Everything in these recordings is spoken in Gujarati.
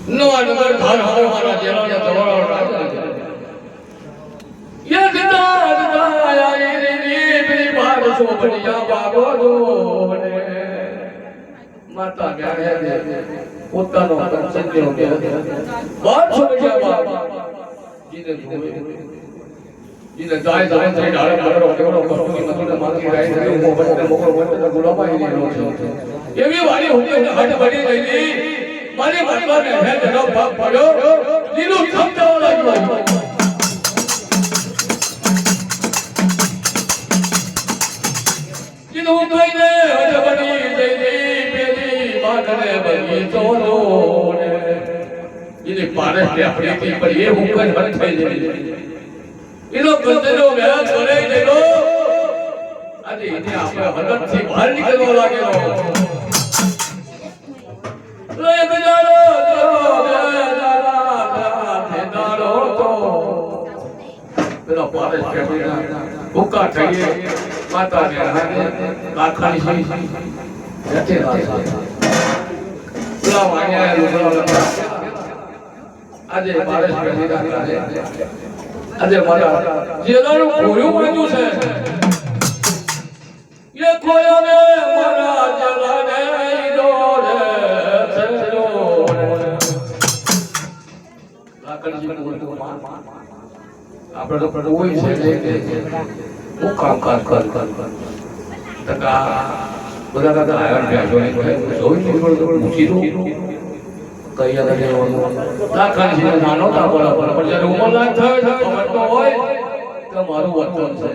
નો નંબર ઘર હારો મારા જેલાને દોડો રાજા યે જતા આઈ રે બી બાર સો બડિયા બાબો દોને માતા ગારે પોતાનો કંચન્યો કે બાર સો બડિયા બાબા જીને જોવે જીને જાય જાય થઈ ડાળે ડાળો કેવડો કષ્ટની મધુને માંગી રહી છે મોબતને મોકળો વંટને ગુલામાઈ રહ્યો છે એવી વાળી હુકમને હટ બડી ગઈ મારી મતવાને હે જનો ભાગ પડ્યો લીલું થમજાવા લાગ્યું જીનો કઈને હટ બડી જઈ પેલી બાગને બની ચોરો ને જીની પારસ કે આપણી પર એ હુકમ હટ થઈ જાય એનો કંદનો વેળ છોડે લેલો આજે એને આપણે હદથી બહાર નીકળવા લાગેલો લે બજારો બેદારો તો પેલો પારસ કેબીના ભૂકા થઈએ માતાને હાથે લાખાની સી જતે પેલા વાણિયા લુગડા આજે પારસ કેબીના આજે મારા જેલાનું ખોયું પડ્યું છે એ ખોયાને મારા જેલાને ઈડોરે છેલો લાકડી બોલતો માં આપણે તો કોઈ છે હું કામ કર તકા બધા કાકા આયર બેઠો જોઈ ઊંચી કઈ આગળ લાખાની છે નાનો તાપોલા પર પણ જ્યારે ઉંમર લાગ થાય ખબર તો હોય કે મારું વર્તન છે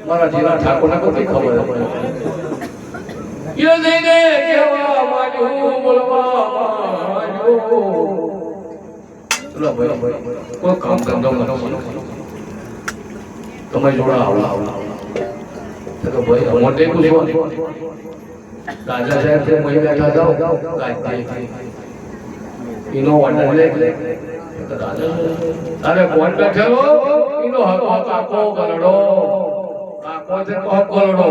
મારા જીરા ઠાકોરને કોઈ ખબર પડે એ લઈને કેવા માંડ્યું બોલવા માંડ્યું ચલો ભાઈ કોઈ કામ ધંધો કરો તમે જોડા આવલા તો ભાઈ મોટે પૂછવા રાજા સાહેબ તે મહી બેઠા જાઓ ગાય ઇનો ઓર્ડર લે રાજા અરે કોણ બેઠેલો ઇનો હકો કાકો ગલડો કાકો છે કોક ગલડો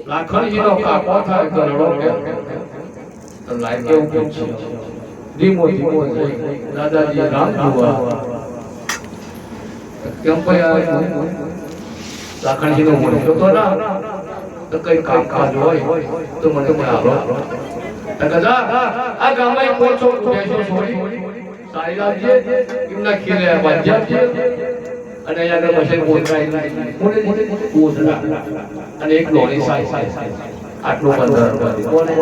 લાખણજીનો કાકો થાય ગલડો કે તો લાઈ કેવું પૂછ્યું ધીમો ધીમો દાદાજી રામ જોવા કેમ પયા લાખણજીનો મોટો તો ના તો કઈ કામકાજ હોય તો મને આવો તકજા આ ગામમાં પોછો બેસો છોડી સારી લાગજે એમના ખીલે બાજ્યા છે અને અહીંયા મશીન કોતરાઈ મોટે મોટે કોતરા અને એક લોરી સાઈ આટલું બંદર કોને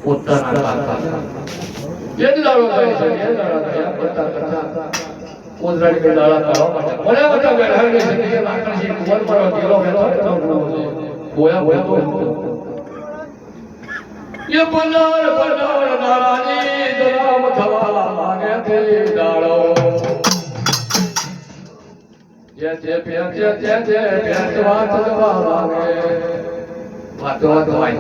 પોતાના કાકા એ જ દાડો થાય છે એ દાડો થાય પત્તા કરતા કોતરાની બે દાડા કરવા માટે મને બધા બેઠા છે કે લાકડી કુવર પર ગેલો બેઠો બોયા બોયા ये पनार पनार नारानी दराम थवा मांगे थे डालो ये वात दवा मांगे वात आई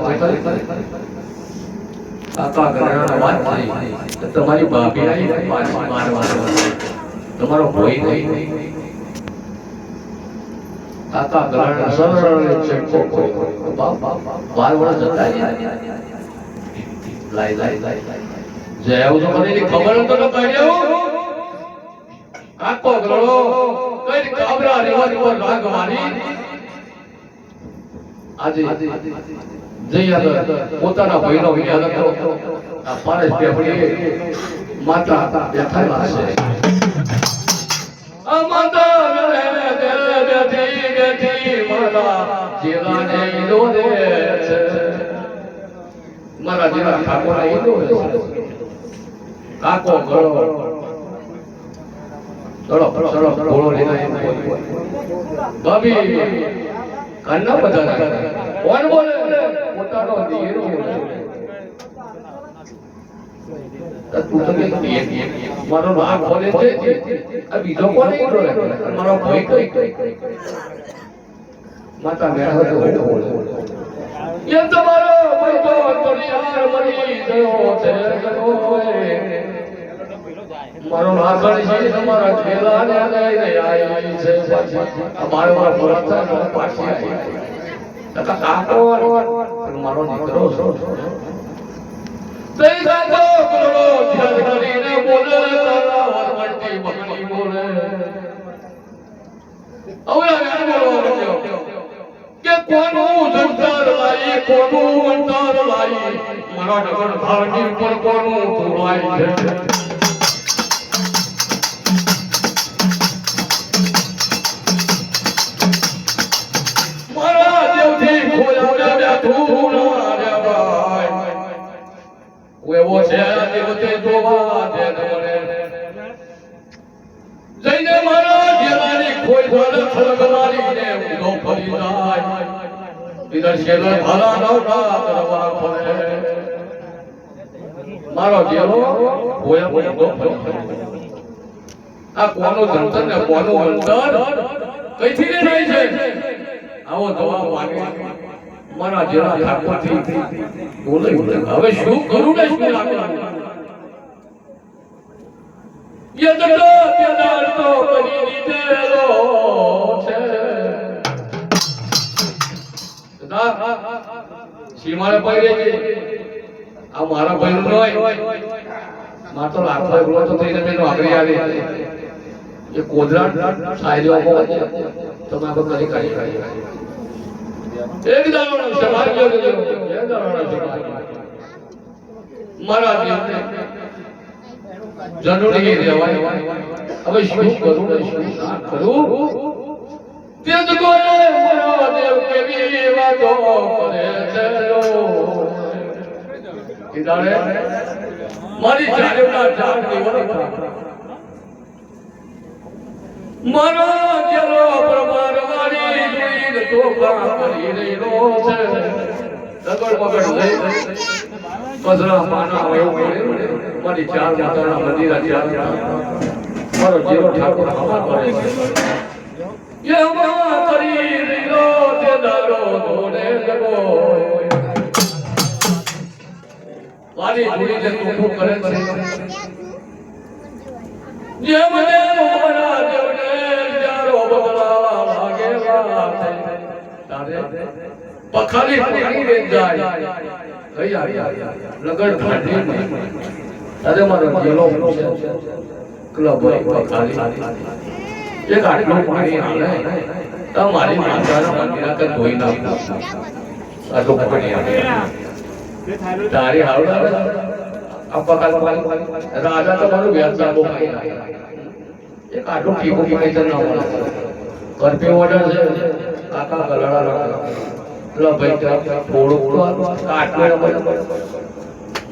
काका घरना વાત થઈ તો તમારી ભાભી આવી પાછી મારવા તમારો ભોઈ નહીં કાકા ઘરના સરળ ચેકો બાપ 12 વર્ષ જતા લાઈ જે આવું તો મને ખબર તો ન પડ્યો આકો ગળો કઈ કાબરા રેવા પર રાગ મારી આજે જયા પોતાના ભાઈનો વિચાર કરો આ પારસ પેપડી માતા બેઠા છે આ માતા બેઠી માતા જીવાને ઈડોરે છે મારા જેવા ઠાકોર ઈડો છે કાકો ગળો ચલો ગોળો લઈને ભાભી કાના બધા કોણ બોલે પોતાનો દીરો તું તો કે મારો નાક બોલે છે આ બીજો કોણ ઈડો રે મારો ભાઈ કઈ માતા બેઠા તો બોલે ये तुम्हारो बैठो दुनियार मरी गयो છે મારો નાગણ છે તમારા ખેલા ને લઈને આવી છે પાછી અમારો પૂરા થયો પાછી આવી તકા કાકો મારો દીકરો છો તઈ દાદો કરોડો ધ્યાન કરીને બોલે તારા વરવટી બની બોલે હવે બોલો કે કોનું જંતર લાઈ કોનું અંતર લાઈ મારા નગર ભાવની ઉપર કોનું તુલાઈ છે મારા દેવથી ખોયા બેઠું રે ભાઈ એવો છે દેવતે જોવા દે મને જઈને મારા જેલાની કોઈ ધન ખલગલાની ને ઉધો ફરી જાય ઇધર શેલો ભાલા નવરા કરવા પડે મારો જેલો હોયા ઉધો ફરી આ કોનો ધંતર ને કોનો અંતર કઈથી ને રહી છે આવો દવા માંગે મારા જેલા ઠાકોરથી બોલે હવે શું કરું ને શું લાગે યદતો ત્યદાર્થો કરી લીધેલો છે દાદા સીમારે પૈરે છે આ મારા પૈરું ન હોય માર તો લાખો એકલો તો થઈને મેનો આગળ આવે એ કોદરા સાયલો આપો તમે આ કરી કાઢી એક દાણો સમાજ ગયો એક દાણો સમાજ મારા દેવને જનુડી દેવાય હવે શું કરું ને શું ના કરું તે જ કોઈ મારા દેવ કેવી વાતો કરે છે લો કિદારે મારી ચારેના ચાર દિવસ મારા જેલો પરમારવાળી જોઈને તોફા કરી રહ્યો છે દગડ બગડ લઈ કચરા પાના એવું મારી ચાર માતાના મંદિરા ચાર મારો જેલો ઠાકોર હવા કરે છે યમા કરી રહ્યો તે દાડો ધોને લગો વાલી જોડી જે તોફો કરે છે જેમ જેમ મારા દેવને જારો બદલાવા લાગે તારે પખાલી પાણી રે જાય કઈ આવી લગડ ફાટી તારે મારો જેલો ક્લબ પખાલી એક આટલું પાણી આવે તો મારી માતાના મંદિરા કે ધોઈ નાખતા આટલું પાણી આવે તારી હાવડા અપકાલ રાજા તો મારું વ્યાજ લાગો ખાઈ એક આટલું ઠીકો પાણી તો ના મળે કરપી ઓર્ડર છે કાકા ગલાડા રાખે લો ભાઈ થોડું આટલું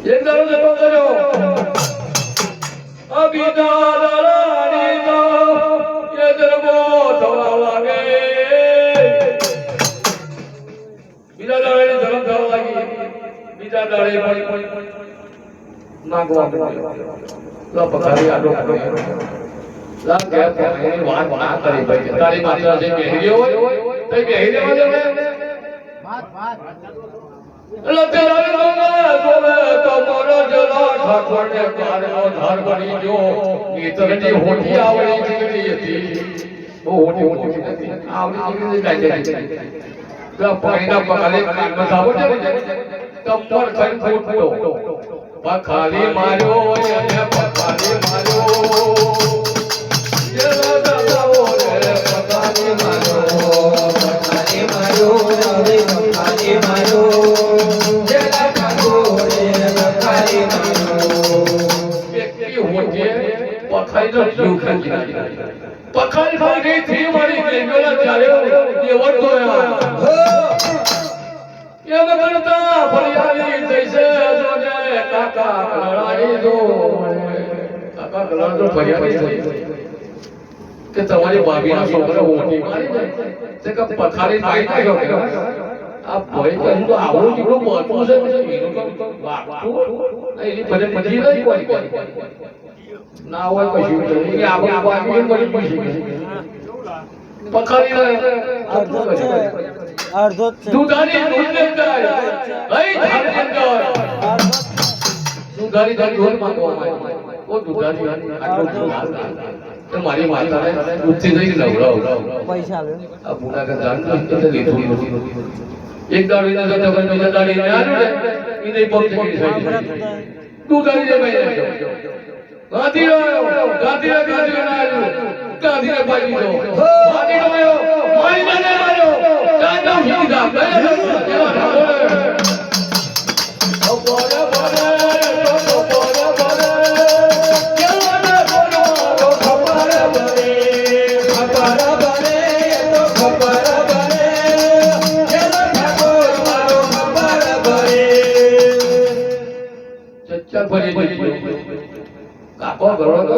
એક દાડો જતો કર્યો અબીદારાની તો એ દરબો થવા લાગે બીજા દાડે ધર્મ થવા લાગી બીજા દાડે નાગવા લો પકારી આડો લા કે એની વાત ના કરી ભાઈ તારી માતા જે બેહી ગયો હોય તો બેહી રહેવા દે વાત લો તેરા ગોવે તો મોરો જલો ઠાકોર ને કારનો ધાર બની જો નીતરની હોઠી આવડી જીગડી હતી બહુ હોઠી હતી આવડી જીગડી કાઈ તો પાણીના પકાલે કાનમાં થાવો છે તમપર ખન ફૂટતો પખાલી માર્યો અને પખાલી માર્યો જેલો દાદાઓ રે પખાલી માર્યો રે પખાલી માર્યો જેલા ઠાકોર રે પખાલી માર્યો વ્યક્તિ હોજે પખાઈ તો જીવ ખાઈ પખાલી ભાગી થી મારી ગેલા ચાલ્યો દેવતો એમ કરતા ફરિયાદી જૈસે જોને કાકા કલાઈ દો કાકા કલાઈ દો ફરિયાદી કે તમારી ભાભીના છોકરો ઓટી મારી જાય તે કે પખારી નાઈ નાખ્યો કે આ ભાઈ કહ્યું તો આવડું જેટલું મોટું છે એનું તો વાગતું એની ભલે પછી નહીં કોઈ ના હોય પછી એ આપણે ભાભી બની પછી પખારી અર્ધો દુધારી દૂધ લે જાય ભાઈ ધારની અંદર દુધારી દૂધ માંગવા ઓ દુધારી આટલું તો મારી માતાને દૂધથી જઈને નવડાવ પૈસા લે આ પૂરા કે દાન તો લીધું એક દાડી ને જતો કે બીજા દાડી ને આનું ને ઈને પગ ચકી થઈ તું દાડી દે ભાઈ ગાંધી રહ્યો ગાંધી ના આવ્યો ગાંધી ને ભાઈ દીધો ગાંધી રહ્યો મારી ને માર્યો ચાંદા સીધા કાકો ગળો તો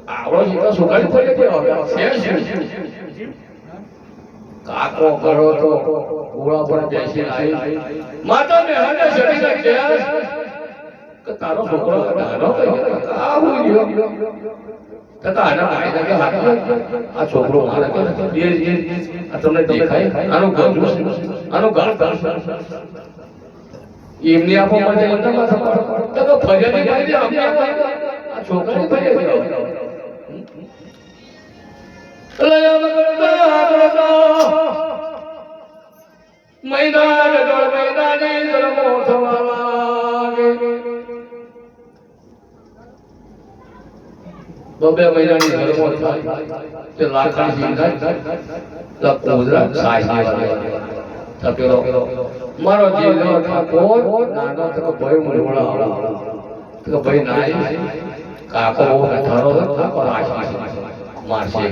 આવડો જીતો સુકાઈ પડી ગયો છે કાકો ગળો તો ઘોડા પર બેસી આવી માતા ને હને શરીર કે કે તારો છોકરો નાનો કઈ આવું ગયો તકા આના કાયદા કે હાથ આ છોકરો મારે કે બે આ તમને દેખાય આનો ગળો આનો ગાળ એમની આપો મને એમના માથા તો ફરિયાદી કરી દે અમને આ છોકરો ફરિયાદી લયા મગરતા મૈદાન દોડ મૈદાની જલમો થવા લાગે બબે મૈદાની જલમો થાય તે લાખની સિંધાય લપ ઉદરા સાય તપેલો મારો જીવ નો ઠાકોર નાનો તો ભય મળવાળા તો ભય નાઈ કાકો થારો ઠાકોર આશી મારશે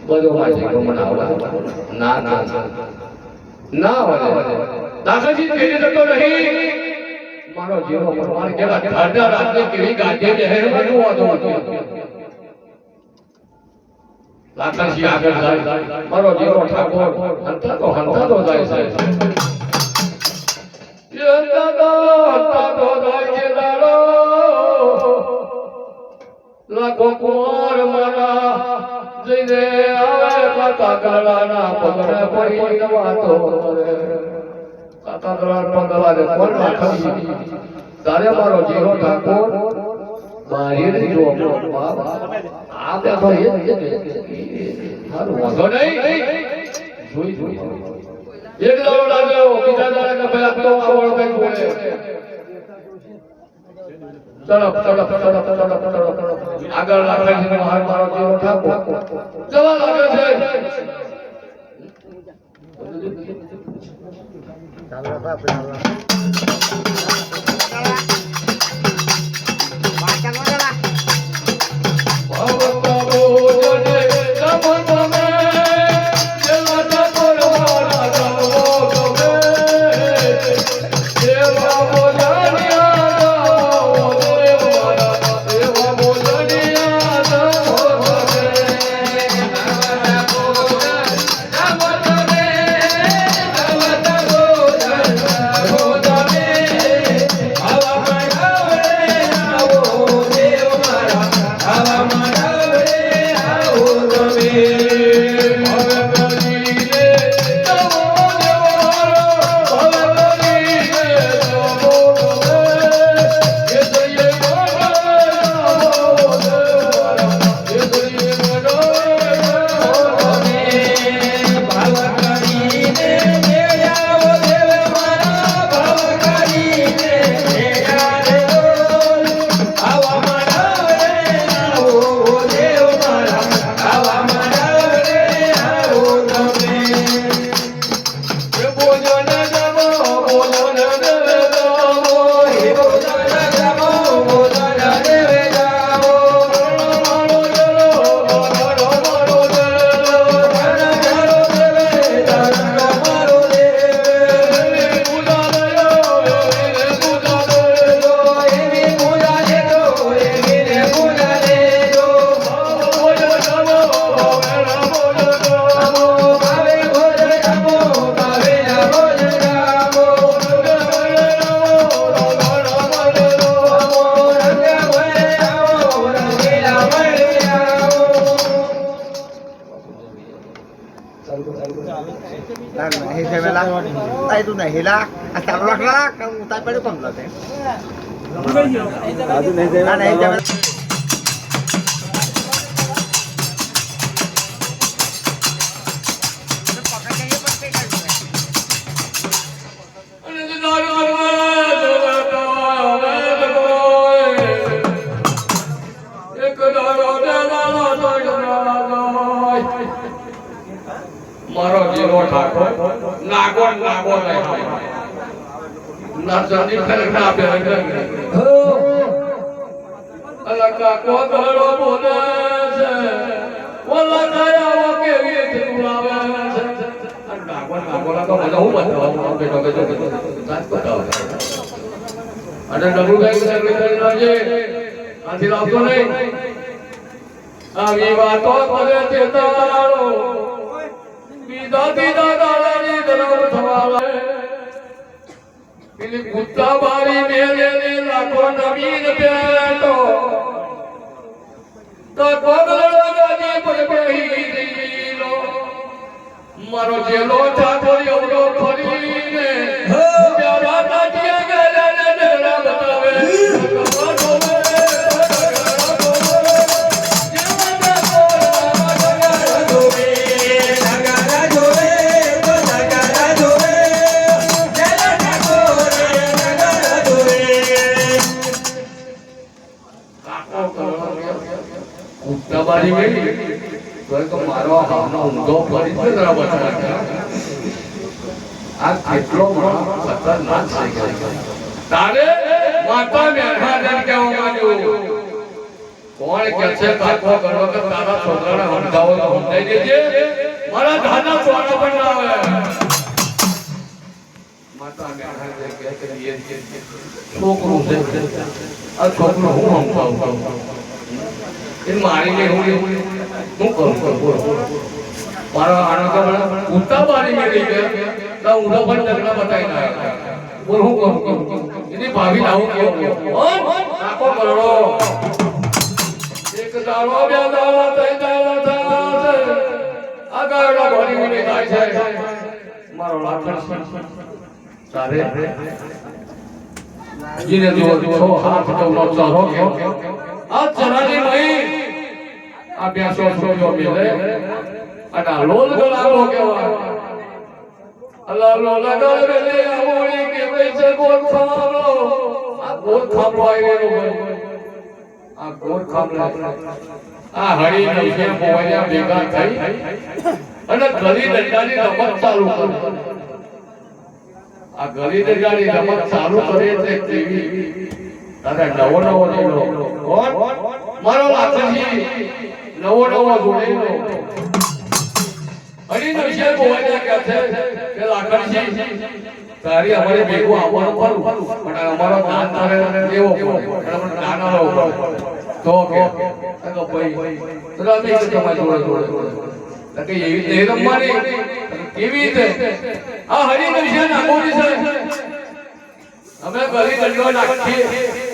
બધો મારશે કો મનાવવા ના ના ના વળે દાદાજી તેરે જતો નહીં મારો જીવ પરમાર કેવા ઠાડા રાતે કેવી ગાજે બહેર બનવો હતો લાખાજી આગળ જાય મારો જીવ ઠાકોર હંતા તો જાય છે લાખો કુમાર મારા જઈને આવે કાકા ગળાના પગડે પડી વાતો કાકા ગળા પગવાને કોણ રાખી તારે મારો જીરો ઠાકોર બારી જો આ તો હારું વાંધો નહીં જોઈ એક દાડો લાગ્યો બીજા દાડા પેલા તો આવડો કઈ બોલે તડપ આગળ લાખાજી નો હાર મારો જીવો ઠાકો જવા લાગે છે ચાલો બાપ tay tu này hila asal lak kamu tay pada kom lah teh aduh này jangan નાગો રહે ના જની ખરેખર આપે અલા કાકો ગળો બોલે છે ઓલા કાયા કેવી તુલાવે છે અને નાગો લાગો મને હું બતાવું બેટો સાચ બતાવો અને ડબુભાઈ સેક્રેટરી લાજે આથી લાવતો નહીં આવી વાતો કરે છે તારો બીજા દાદાની ધરમ થવાવે પેલી કુત્તા બારી મેલે લાખો નવીન બેટો તો કોગલડો ગાદી પર બેહી દીલો મારો જેલો ઠાકોર એવડો ફરીને પ્યારા તાજીયા ગેલા ને બતાવે ઉત્તાબારી મેલી તો મારો હાવનો ઊંધો ફરી છે જરા બતાવ્યા આ કેટલો ખતરનાક થઈ ગયો તારે માતા મેઘાને કેવો માંગ્યું કોણ કે છે કાકો કરો કે તારા છોકરાને સમજાવો તો સમજાઈ દેજે મારા ધાના છોકરા પણ ના આવે માતા મેઘાને કહે કે એ છોકરું છે આ છોકરો હું સમજાવું इन मारी में हूँ करूँ मारा आना का बड़ा उल्टा बारी में नहीं गया ना उल्टा बन जगना बताई ना बोल हूँ करूँ इन्हीं भाभी लाऊं क्यों और आपको करो एक दावा भी दावा तय दावा था अगर ना बारी में नहीं आई जाए मारो लाखन सारे जिन्हें जो हाथ तो लोग चाहो क्यों आज चरानी नहीं अभ्यासो जो मिले अना लोल गलाबो केवा अल्लाह लोल गल मिले आमोरी के वैसे गोल खामलो आ गोल खामलो आई रे आ गोल खामलो आ हरी नौसिया बोया भेगा થઈ અને ગલી દંડાની રમત ચાલુ કરી આ ગલી દંડાની રમત ચાલુ કરે છે કેવી અરે નવો જોડેલો કોણ મારો લાખજી નવો જોડેલો હરી નવશે બોવાના કે છે કે લાખજી તારી અમારે ભેગો આવવાનું ખરું પણ અમારો દાન તારે દેવો પડે પણ દાન આવો તો કે ભાઈ તો અમે તમારી જોડે કે એવી તે રમવાની કેવી રીતે આ હરી નવશે નાખોડી છે અમે ગલી દંડો નાખીએ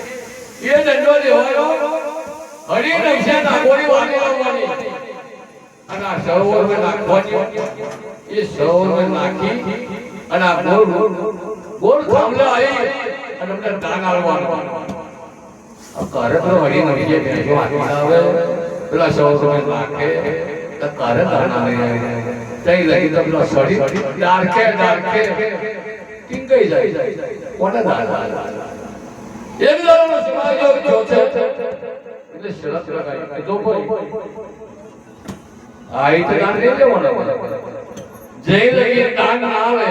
ये दंडो देवायो हरी नवशा नागोरी वाली लावવાની અને આ સરોવર में નાખવાની ये સરોવર में નાખી અને આ ગોળ થાંભલે આવી અને અમને દાન આલવાનું આ કાર્યક્રમ હરી નવશે બેસો આવે પેલા સરોવર में નાખે તો કાર્ય દાન આવે તઈ લગી તો પેલો સડી ડારકે ટીંગાઈ જાય કોને દાન એક દાડો સમાજ જો છે એટલે શરત લગાઈ જો કોઈ આઈ તો દાન દે દેવાનો જય લગી દાન ના આવે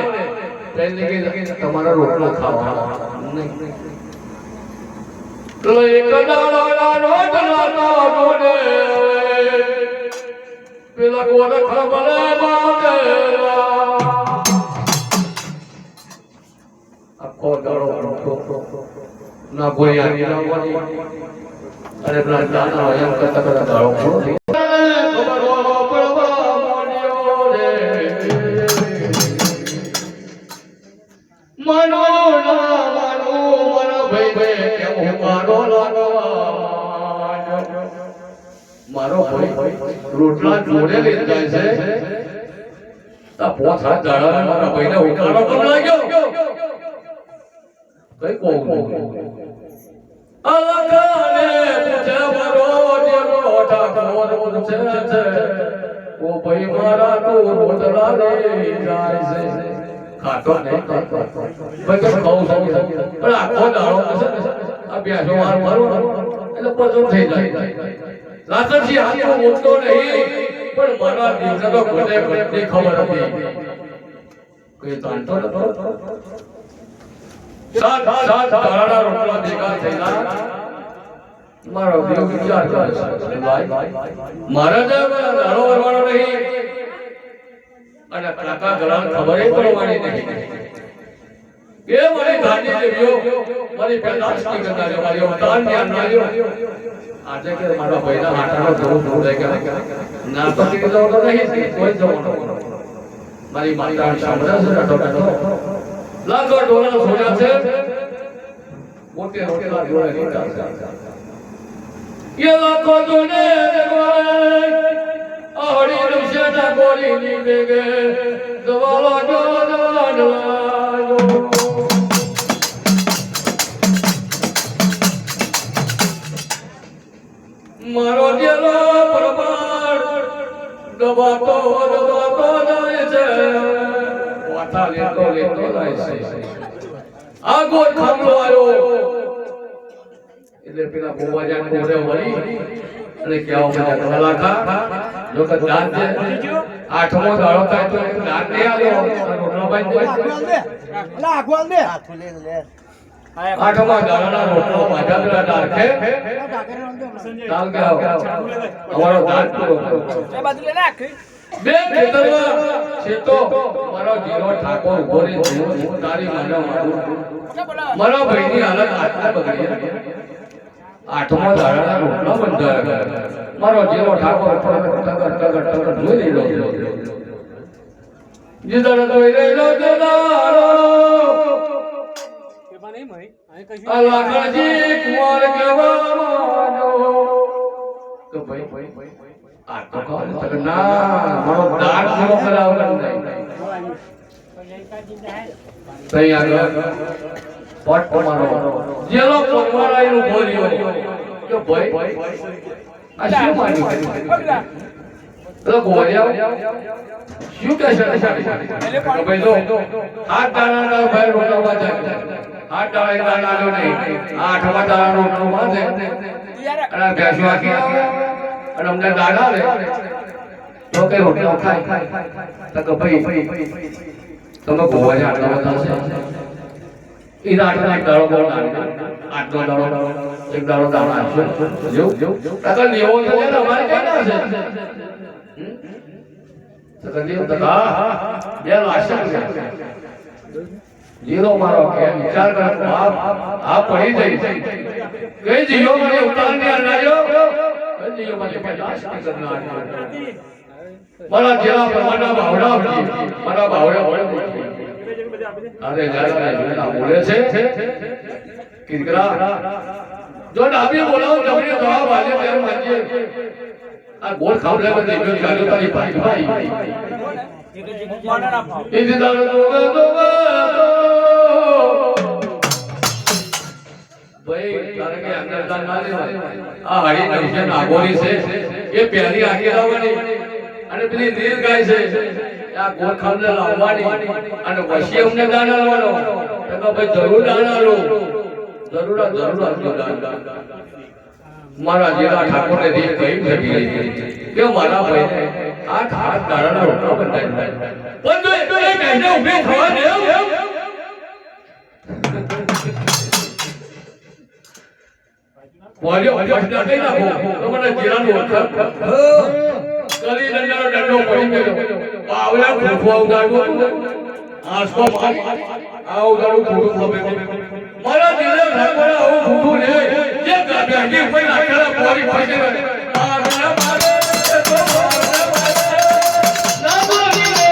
તે લગી તમારો રોટલો ખાવા નહીં તો એક દાડો રોટલો ગોડે પેલા ગોડ ખબલે બાંધેલા આખો દાડો રોટલો ना कोई आगे ना कोई अरे प्लान जाना है हम करता दाड़ो खबर वाला परवा मोनियो रे मनो ना मनो मन भाई के मारो लागवा मारो भाई रोटला जोड़े ले जाए से ता बहुत हाथ दाड़ा मारा भाई ने उकारो कर लाग्यो कई को अलगाने पूछे मरो जेरो ठाकोर पूछे छे ओ भाई मारा तो रोटला ले जाय से खातो नहीं भाई के खाऊ પણ આખો દાડો છે અભ્યાસો મારો એટલે પજો થઈ જાય લાચરજી હાથો મોટો નહીં પણ મારા દિવસે તો ઘટે ઘટની ખબર હતી કોઈ તાંતો નતો સાત તારાના રોટલા ભેગા થયેલા મારો દેવ વિચાર કરે છે ભાઈ મારા જે દાડો વરવાનો નહીં અને કાકા ગળા ખબર પડવાની નહીં એ મારી ધાની દેવ્યો મારી પેદાશની કરનારો મારી અવતાર જ્ઞાન નાલ્યો આજે કે મારા ભાઈના હાટાનો ધોર ધોર રહી ગયા ના તો કે તો નહીં કોઈ જવાનો મારી માતા સાંભળે છે રટો રટો લાગો ડોલા છોડ્યા છે મોટે રોટલા જોડે નીકળ્યા છે એ લાખો જોને આહડી રમશેટા ગોળી નીકળે ગે દવાલો દવાલો મારો જેલો પ્રમાણ દબાતો જાય છે વાતા લેતો જાય છે આગો ખામલો આવ્યો એટલે પેલા બોવાજાન કોરે વળી અને કેવો મને કલાકા જો કે દાન છે આઠમો દાડો થાય તો દાન નહીં આવ્યો રોટલો ભાઈ અલા આગવાલ દે હાથ લે આઠમા દાડાના રોટલો બાજાગરા દારખે દાલ ગાવ અમારો દાન પૂરો એ બાજુ લે નાખ બે ખેતરમાં છેતો મારો જીરો ઠાકોર ઉભો રે તારી માનો મારો ભાઈની હાલત આટલા બગડી આઠમા દાડાના રોટલો બંધાય મારો જીરો ઠાકોર ટગર જોઈ લીધો જીદળ જોઈ લેલો જલારો અલાખજી કુંવર કેવાનો તો ભાઈ આ તો કોણ તગના મારો દાન પૂરો કરાવવાનો નહીં તઈ આગળ પટ મારો જેલો પરવાળાઈનું બોલ્યો કે ભાઈ આ શું માન્યું તો ગોળ્યા શું કહે છે ભાઈ જો હાથ દાણાના ભાઈ રોટવા જાય હાથ દાણાનો નહીં આઠમા દાણાનો રોટલો બાંધે અને ભેંસો આખી અને અમને દાણા લે તો કઈ રોટલો ખાય તો કે ભાઈ તમે ગોવા જાય આટલા બધા છે એ આટલા એક દાડો બોલ આટલો દાડો એક દાડો દાણા આપશે જો કાકા લેવો તો છે ને અમારે કઈ ના છે તકલીફ તકા બે લાશા જીરો મારો કે વિચાર કર આ પડી જઈ કઈ જીવો મને ઉતાર ને આનાયો કઈ જીવો મને પચાસ કરના મારા જેવા પ્રમાણના ભાવડા મારા ભાવડા હોય અરે જારા બોલે છે કિરકરા જો ડાબી બોલાવો જમણી જવાબ આલે ત્યારે માનજે આ ગોળ ખાવલે બધી જો ચાલુ તારી ભાઈ એ દીદાર દોગા ભાઈ તારે કે અંગરદાન ના લેવાય આ હરી નવશે નાગોરી છે એ પહેલી આખી લાવવાની અને પેલી નીલ ગાય છે આ ગોળ ખાવલે લાવવાની અને વશી અમને દાન આલવાનો તો ભાઈ જરૂર દાન આલો જરૂર આપજો દાન મારા જેલા ઠાકોરને દી કઈ કરી કે મારા ભાઈ આ હાથ દાડાના રોટલો બંધાય પણ જો એ કહીને ઊભી થવા દે બોલ્યો ફટકા કઈ નાખો તો મને જીરાનું ઓળખ કલી દંડાનો દંડો પડી ગયો પાવલા ફૂફવા ઉડાડ્યો આસકો આ ઉડાડું થોડું ખબર મારા જેલા ઠાકોર આવું ફૂફું રે જે ગાડી કોઈ નાખેલા પોરી ફાઈ ગઈ આ ગણા મારે તો ના બોલી રે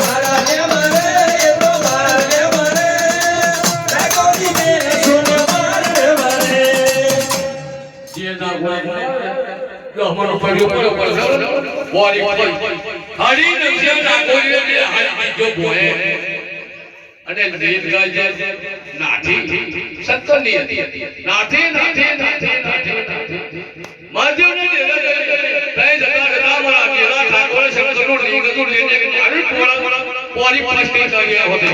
મારા ને મારે તો મારે મારે લાગોડી ને સુને મારે મારે જે ના બોલે લો અમારો પડ્યો પોરી હાડી નશે ના બોલે ને હાડી જો બોલે અને નીત ગાય નાથી સત્તરની હતી નાથી માધ્યને દેલા તઈ જતા જતા મારા કેલા ઠાકોર શંકરનું લીંગતું લઈને મારી પોરી પસ્તી કર્યા હોતે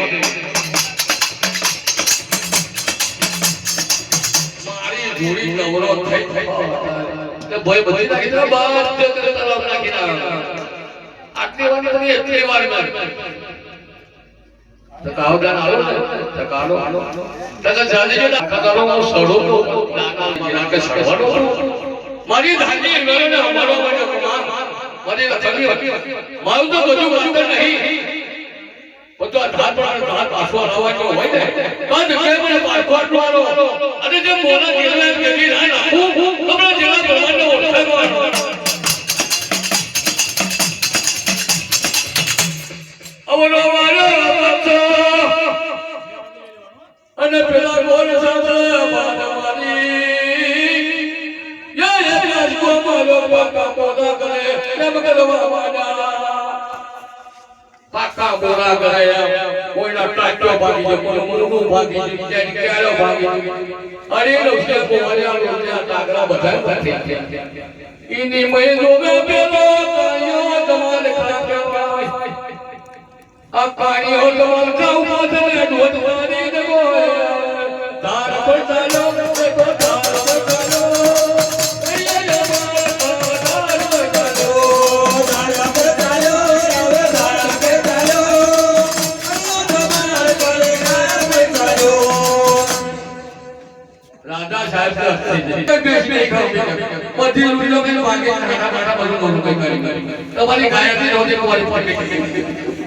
મારી જોડી નવરો થઈ તે ભય બધી નાખી દે બાપ તે તલાવ નાખી ના આટલી વાર નહીં એટલી વાર તકાવદાન આલો ને તકાલો તકા જાજે તકાલો હું સડો તો નાના જીરા કે સડવાનો મારી ધાની મેળને અમારો મને કુમાર મારી લખની મારું તો બધું પણ નહીં બધો ધાર પર ધાર પાછો આવવાનો હોય ને બાદ કે મને પાછો આટલો અને જે મોના જેલા કેવી ના નાખું કમરા જેલા પ્રમાણનો ઓળખાવાનો અવનો વાલો પત્તો અને પેલા ગોર સાથે મારી યા યાદ કો મારો પાકા પોદા કરે કેમ કરવા વાડા પાકા બોરા ગયા કોઈના ટાટો ભાગી જો કોઈ મોનું ભાગી જો બીજાની ક્યારો ભાગી અરે લોસે કોમરિયા લોસે તાગરા બધા ઈની મય જોવે પેલો કાયો તમારે ખરા કેવા આ પાણી હો તમાર કાઉ માથે ઢોધવાની દેવો તાર પર ચાલો દેખો તાર પર ચાલો રાજા સાહેબ કે બેસ મે ખાઓ બધી રૂલો કે વાગે ખાના બાટા બધું કઈ કરી તમારી ગાયત્રી રોજે તમારી પર